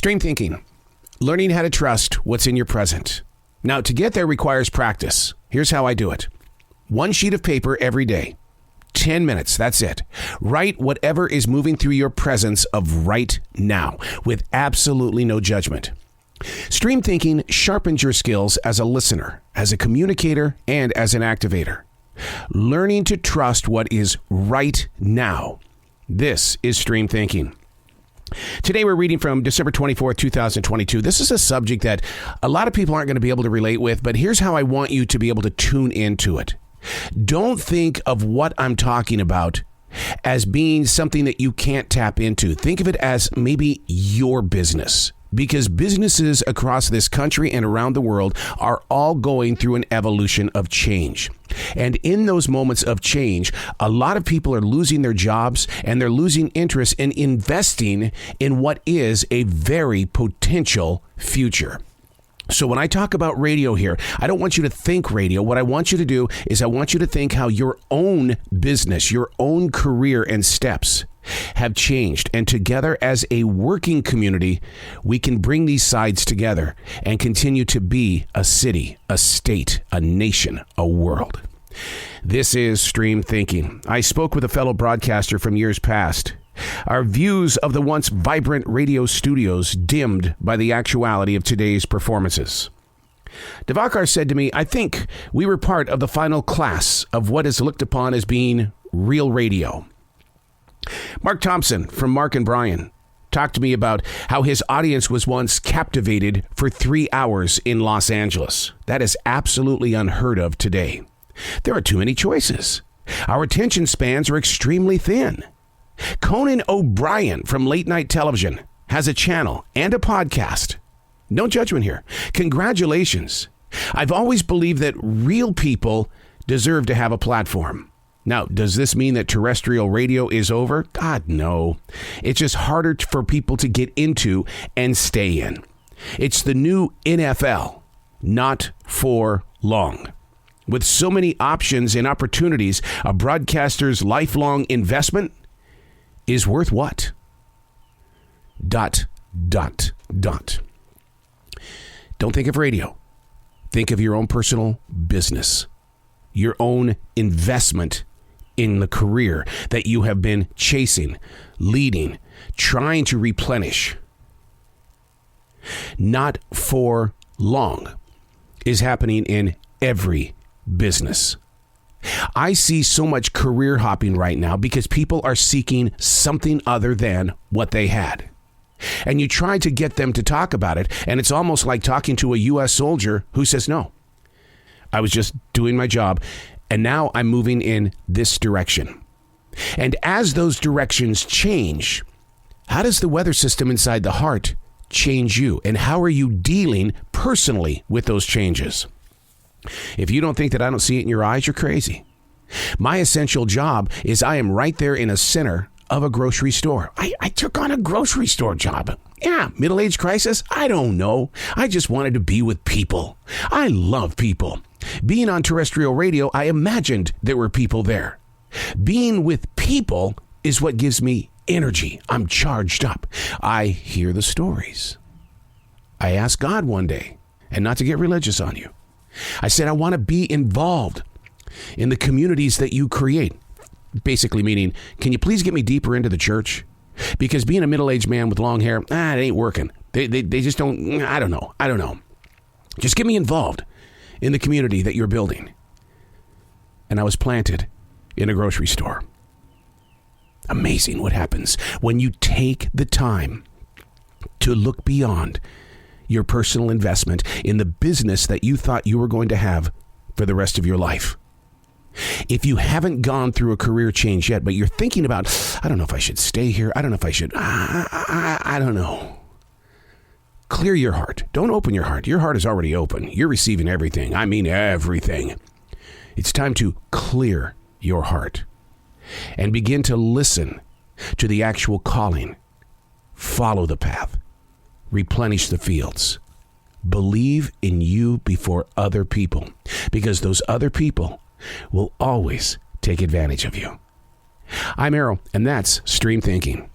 Stream thinking, learning how to trust what's in your present. Now, to get there requires practice. Here's how I do it. 1 sheet of paper every day. 10 minutes, that's it. Write whatever is moving through your presence of right now with absolutely no judgment. Stream thinking sharpens your skills as a listener, as a communicator, and as an activator. Learning to trust what is right now. This is stream thinking. Today we're reading from December 24th, 2022. This is a subject that a lot of people aren't going to be able to relate with, but here's how I want you to be able to tune into it. Don't think of what I'm talking about as being something that you can't tap into. Think of it as maybe your business, because businesses across this country and around the world are all going through an evolution of change. And in those moments of change, a lot of people are losing their jobs and they're losing interest in investing in what is a very potential future. So when I talk about radio here, I don't want you to think radio. What I want you to do is I want you to think how your own business, your own career and steps have changed. And together as a working community, we can bring these sides together and continue to be a city, a state, a nation, a world. This is Stream Thinking. I spoke with a fellow broadcaster from years past. Our views of the once vibrant radio studios dimmed by the actuality of today's performances. Devakar said to me, I think we were part of the final class of what is looked upon as being real radio. Mark Thompson from Mark and Brian talked to me about how his audience was once captivated for 3 hours in Los Angeles. That is absolutely unheard of today. There are too many choices. Our attention spans are extremely thin. Conan O'Brien from Late Night Television has a channel and a podcast. No judgment here. Congratulations. I've always believed that real people deserve to have a platform. Now, does this mean that terrestrial radio is over? God, no. It's just harder for people to get into and stay in. It's the new NFL, not for long. With so many options and opportunities, a broadcaster's lifelong investment is worth what? ... Don't think of radio. Think of your own personal business, your own investment in the career that you have been chasing, leading, trying to replenish. Not for long is happening in every business. I see so much career hopping right now because people are seeking something other than what they had. And you try to get them to talk about it, and it's almost like talking to a U.S. soldier who says, no, I was just doing my job, and now I'm moving in this direction. And as those directions change, how does the weather system inside the heart change you? And how are you dealing personally with those changes? If you don't think that I don't see it in your eyes, you're crazy. My essential job is I am right there in the center of a grocery store. I took on a grocery store job. Yeah, middle-age crisis? I don't know. I just wanted to be with people. I love people. Being on terrestrial radio, I imagined there were people there. Being with people is what gives me energy. I'm charged up. I hear the stories. I asked God one day, and not to get religious on you, I said, I want to be involved in the communities that you create. Basically meaning, can you please get me deeper into the church? Because being a middle-aged man with long hair, it ain't working. They just don't, I don't know. Just get me involved in the community that you're building. And I was planted in a grocery store. Amazing what happens when you take the time to look beyond your personal investment in the business that you thought you were going to have for the rest of your life. If you haven't gone through a career change yet, but you're thinking about, I don't know if I should stay here. I don't know if I should. I don't know. Clear your heart. Don't open your heart. Your heart is already open. You're receiving everything. I mean everything. It's time to clear your heart and begin to listen to the actual calling. Follow the path. Replenish the fields. Believe in you before other people, because those other people will always take advantage of you. I'm Errol, and that's Stream Thinking.